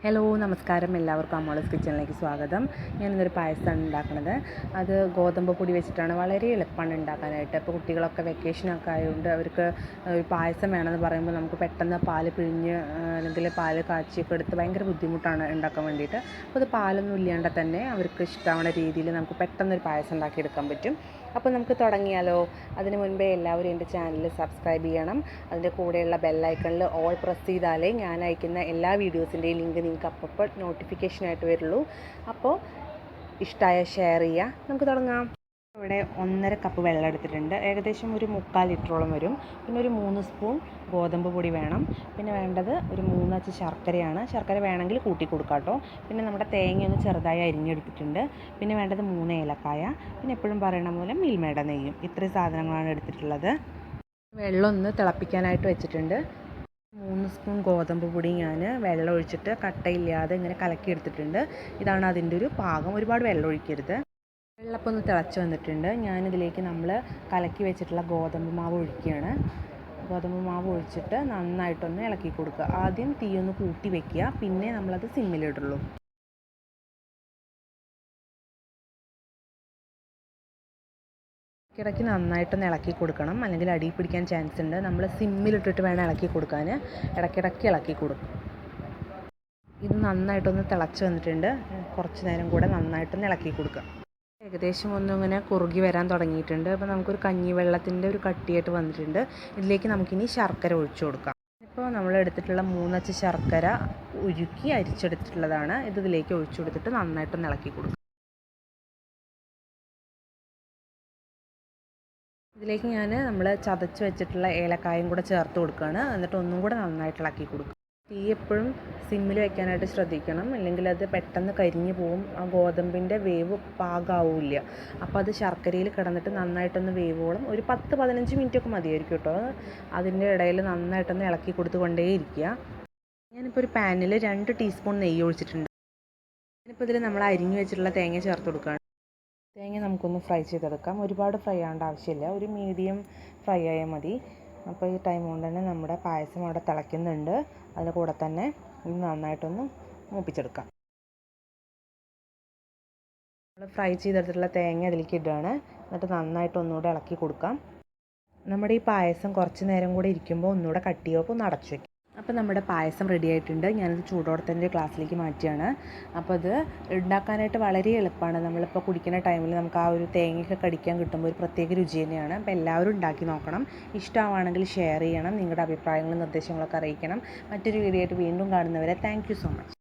Hello നമസ്കാരം, എല്ലാവർക്കും അമ്മാളൂസ് കിച്ചണിലേക്ക് സ്വാഗതം. ഞാനിന്നൊരു പായസമാണ് ഉണ്ടാക്കുന്നത്. അത് ഗോതമ്പ് പൊടി വെച്ചിട്ടാണ്. വളരെ എളുപ്പമാണ് ഉണ്ടാക്കാനായിട്ട്. ഇപ്പോൾ കുട്ടികളൊക്കെ വെക്കേഷനൊക്കെ ആയതുകൊണ്ട് അവർക്ക് ഒരു പായസം വേണമെന്ന് പറയുമ്പോൾ നമുക്ക് പെട്ടെന്ന് പാല് പിഴിഞ്ഞ് അല്ലെങ്കിൽ പാല് കാച്ചിയൊക്കെ എടുത്ത് ഭയങ്കര ബുദ്ധിമുട്ടാണ് ഉണ്ടാക്കാൻ വേണ്ടിയിട്ട്. അപ്പോൾ അത് പാലൊന്നും ഇല്ലാണ്ട് തന്നെ അവർക്ക് ഇഷ്ടമാവുന്ന രീതിയിൽ നമുക്ക് പെട്ടെന്നൊരു പായസം ഉണ്ടാക്കിയെടുക്കാൻ പറ്റും. അപ്പോൾ നമുക്ക് തുടങ്ങിയാലോ? അതിന് മുൻപേ എല്ലാവരും എൻ്റെ ചാനൽ സബ്സ്ക്രൈബ് ചെയ്യണം. അതിൻ്റെ കൂടെയുള്ള ബെല്ലൈക്കണിൽ ഓൾ പ്രസ് ചെയ്താലേ ഞാൻ അയക്കുന്ന എല്ലാ വീഡിയോസിൻ്റെയും ലിങ്ക് നിങ്ങൾക്ക് അപ്പോൾ നോട്ടിഫിക്കേഷനായിട്ട് വരുള്ളൂ. അപ്പോൾ ഇഷ്ടമായ ഷെയർ ചെയ്യുക. നമുക്ക് തുടങ്ങാം. ഇവിടെ 1.5 കപ്പ് വെള്ളം എടുത്തിട്ടുണ്ട്. ഏകദേശം ഒരു 3/4 ലിറ്ററോളം വരും. പിന്നെ ഒരു 3 സ്പൂൺ ഗോതമ്പ് പൊടി വേണം. പിന്നെ വേണ്ടത് ഒരു 3 അച്ച് ശർക്കരയാണ്. ശർക്കര വേണമെങ്കിൽ കൂട്ടി കൊടുക്കാം കേട്ടോ. പിന്നെ നമ്മുടെ തേങ്ങയൊന്ന് ചെറുതായി അരിഞ്ഞെടുത്തിട്ടുണ്ട്. പിന്നെ വേണ്ടത് 3 ഏലക്കായ. പിന്നെ എപ്പോഴും പറയണ പോലെ മിൽമയുടെ നെയ്യും. ഇത്രയും സാധനങ്ങളാണ് എടുത്തിട്ടുള്ളത്. വെള്ളം ഒന്ന് തിളപ്പിക്കാനായിട്ട് വെച്ചിട്ടുണ്ട്. 3 സ്പൂൺ ഗോതമ്പ് പൊടി ഞാൻ വെള്ളം ഒഴിച്ചിട്ട് കട്ടയില്ലാതെ ഇങ്ങനെ കലക്കി എടുത്തിട്ടുണ്ട്. ഇതാണ് അതിൻ്റെ ഒരു പാകം. ഒരുപാട് വെള്ളം ഒഴിക്കരുത്. വെള്ളപ്പം ഒന്ന് തിളച്ച് വന്നിട്ടുണ്ട്. ഞാനിതിലേക്ക് നമ്മൾ കലക്കി വെച്ചിട്ടുള്ള ഗോതമ്പ് മാവ് ഒഴിക്കുകയാണ്. ഗോതമ്പ് മാവ് ഒഴിച്ചിട്ട് നന്നായിട്ടൊന്ന് ഇളക്കി കൊടുക്കുക. ആദ്യം തീയൊന്ന് കൂട്ടി വെക്കുക, പിന്നെ നമ്മളത് സിമ്മിലിടുള്ളൂ. ഇടയ്ക്ക് നന്നായിട്ടൊന്ന് ഇളക്കി കൊടുക്കണം, അല്ലെങ്കിൽ അടി പിടിക്കാൻ ചാൻസ് ഉണ്ട്. നമ്മൾ സിമ്മിലിട്ടിട്ട് വേണം ഇളക്കി കൊടുക്കാൻ. ഇടയ്ക്കിടയ്ക്ക് ഇളക്കി കൊടുക്കും. ഇത് നന്നായിട്ടൊന്ന് തിളച്ച് വന്നിട്ടുണ്ട്. കുറച്ച് നേരം കൂടെ നന്നായിട്ടൊന്ന് ഇളക്കി കൊടുക്കുക. ഏകദേശം ഒന്നിങ്ങനെ കുറുകി വരാൻ തുടങ്ങിയിട്ടുണ്ട്. അപ്പോൾ നമുക്കൊരു കഞ്ഞിവെള്ളത്തിൻ്റെ ഒരു കട്ടിയായിട്ട് വന്നിട്ടുണ്ട്. ഇതിലേക്ക് നമുക്കിനി ശർക്കര ഒഴിച്ചു കൊടുക്കാം. ഇപ്പോൾ നമ്മൾ എടുത്തിട്ടുള്ള 3 അച്ച് ശർക്കര ഉരുക്കി അരിച്ചെടുത്തിട്ടുള്ളതാണ്. ഇതിലേക്ക് ഒഴിച്ചു കൊടുത്തിട്ട് നന്നായിട്ടൊന്ന് ഇളക്കി കൊടുക്കുക. ഇതിലേക്ക് നമ്മൾ ചതച്ച് വെച്ചിട്ടുള്ള ഏലക്കായും കൂടെ ചേർത്ത് കൊടുക്കുകയാണ്. എന്നിട്ട് ഒന്നും കൂടെ നന്നായിട്ട് ഇളക്കി കൊടുക്കുക. തീ എപ്പോഴും സിമ്മിൽ വെക്കാനായിട്ട് ശ്രദ്ധിക്കണം, അല്ലെങ്കിൽ അത് പെട്ടെന്ന് കരിഞ്ഞു പോവും. ആ ഗോതമ്പിൻ്റെ വേവ് പാകാവില്ല. അപ്പോൾ അത് ശർക്കരയിൽ കിടന്നിട്ട് നന്നായിട്ടൊന്ന് വേവോളം ഒരു 10-15 മിനിറ്റൊക്കെ മതിയായിരിക്കും കേട്ടോ. അതിൻ്റെ ഇടയിൽ നന്നായിട്ടൊന്ന് ഇളക്കി കൊടുത്തുകൊണ്ടേയിരിക്കുക. ഞാനിപ്പോൾ ഒരു പാനിൽ 2 ടീസ്പൂൺ നെയ്യ് ഒഴിച്ചിട്ടുണ്ട്. ഞാനിപ്പോൾ ഇതിൽ നമ്മൾ അരിഞ്ഞു വെച്ചിട്ടുള്ള തേങ്ങ ചേർത്ത് കൊടുക്കുകയാണ്. തേങ്ങ നമുക്കൊന്ന് ഫ്രൈ ചെയ്തെടുക്കാം. ഒരുപാട് ഫ്രൈ ആവേണ്ട ആവശ്യമില്ല, ഒരു മീഡിയം ഫ്രൈ ആയാൽ മതി. അപ്പോൾ ഈ ടൈം കൊണ്ട് തന്നെ നമ്മുടെ പായസം അവിടെ തിളയ്ക്കുന്നുണ്ട്. അതിൻ്റെ കൂടെ തന്നെ ഇത് നന്നായിട്ടൊന്ന് മൂപ്പിച്ചെടുക്കാം. നമ്മൾ ഫ്രൈ ചെയ്തെടുത്തിട്ടുള്ള തേങ്ങ അതിലേക്ക് ഇടുകയാണ്. എന്നിട്ട് നന്നായിട്ട് ഒന്നുകൂടെ ഇളക്കി കൊടുക്കാം. നമ്മുടെ ഈ പായസം കുറച്ച് നേരം കൂടെ ഇരിക്കുമ്പോൾ ഒന്നുകൂടെ കട്ടിയാകുമ്പോൾ ഒന്ന് അടച്ചു വയ്ക്കും. അപ്പോൾ നമ്മുടെ പായസം റെഡി ആയിട്ടുണ്ട്. ഞാനത് ചൂടോടെ തന്നെ ഗ്ലാസ്സിലേക്ക് മാറ്റിയാണ്. അപ്പോൾ അത് ഉണ്ടാക്കാനായിട്ട് വളരെ എളുപ്പമാണ്. നമ്മളിപ്പോൾ കുടിക്കുന്ന ടൈമിൽ നമുക്ക് ആ ഒരു തേങ്ങയൊക്കെ കടിക്കാൻ കിട്ടുമ്പോൾ ഒരു പ്രത്യേക രുചി തന്നെയാണ്. അപ്പോൾ എല്ലാവരും ഉണ്ടാക്കി നോക്കണം. ഇഷ്ടമാണെങ്കിൽ ഷെയർ ചെയ്യണം. നിങ്ങളുടെ അഭിപ്രായങ്ങളും നിർദ്ദേശങ്ങളൊക്കെ അറിയിക്കണം. മറ്റൊരു വീഡിയോ ആയിട്ട് വീണ്ടും കാണുന്നവരെ താങ്ക് യു സോ മച്ച്.